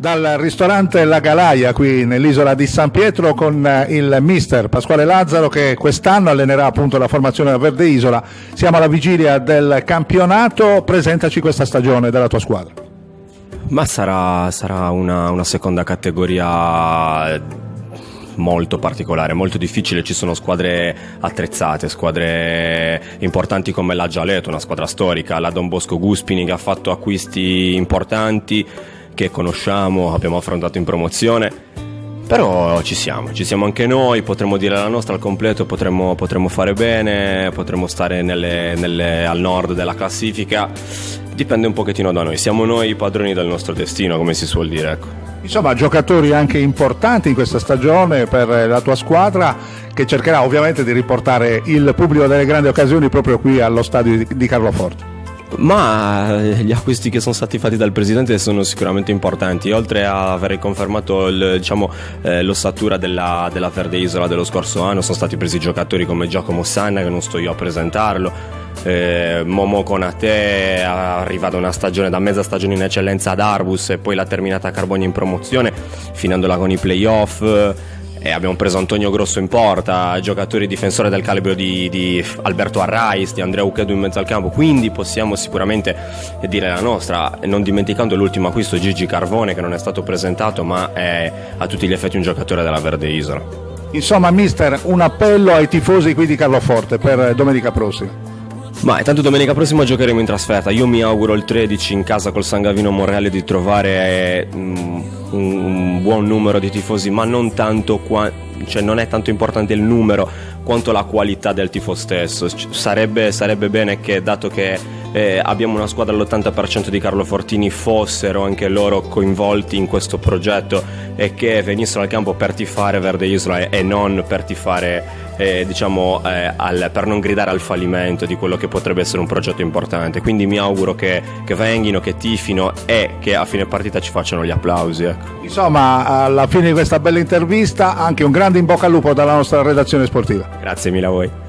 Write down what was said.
dal ristorante La Galaia qui nell'isola di San Pietro con il mister Pasquale Lazzaro, che quest'anno allenerà appunto la formazione della Verde Isola. Siamo alla vigilia del campionato, presentaci questa stagione della tua squadra. Ma sarà una seconda categoria molto particolare, molto difficile. Ci sono squadre attrezzate, squadre importanti come la Gialeto, una squadra storica, la Don Bosco Guspini, che ha fatto acquisti importanti che conosciamo, abbiamo affrontato in promozione, però ci siamo anche noi, potremmo dire la nostra al completo, potremmo fare bene, potremmo stare al nord della classifica, dipende un pochettino da noi, siamo noi i padroni del nostro destino, come si suol dire, ecco. Insomma, giocatori anche importanti in questa stagione per la tua squadra, che cercherà ovviamente di riportare il pubblico delle grandi occasioni proprio qui allo stadio di Carloforte. Ma gli acquisti che sono stati fatti dal presidente sono sicuramente importanti, oltre a aver confermato l'ossatura della Verde Isola dello scorso anno. Sono stati presi giocatori come Giacomo Sanna, che non sto io a presentarlo, Momo Konate, arriva da una stagione, da mezza stagione in eccellenza ad Arbus e poi l'ha terminata a Carboni in promozione, finendola con i playoff. E abbiamo preso Antonio Grosso in porta, giocatori difensori del calibro di Alberto Arrais, di Andrea Uchedu in mezzo al campo, quindi possiamo sicuramente dire la nostra, non dimenticando l'ultimo acquisto Gigi Carvone, che non è stato presentato ma è a tutti gli effetti un giocatore della Verde Isola. Insomma, mister, un appello ai tifosi qui di Carloforte per domenica prossima. Ma tanto domenica prossima giocheremo in trasferta. Io mi auguro il 13 in casa col San Gavino Monreale di trovare un buon numero di tifosi, ma non tanto non è tanto importante il numero quanto la qualità del tifo stesso. Sarebbe bene che, dato che abbiamo una squadra all'80% di Carlofortini, fossero anche loro coinvolti in questo progetto e che venissero al campo per tifare Verde Isola e non per tifare per non gridare al fallimento di quello che potrebbe essere un progetto importante. Quindi mi auguro che venghino, che tifino e che a fine partita ci facciano gli applausi, ecco. Insomma, alla fine di questa bella intervista anche un grande in bocca al lupo dalla nostra redazione sportiva. Grazie mille a voi.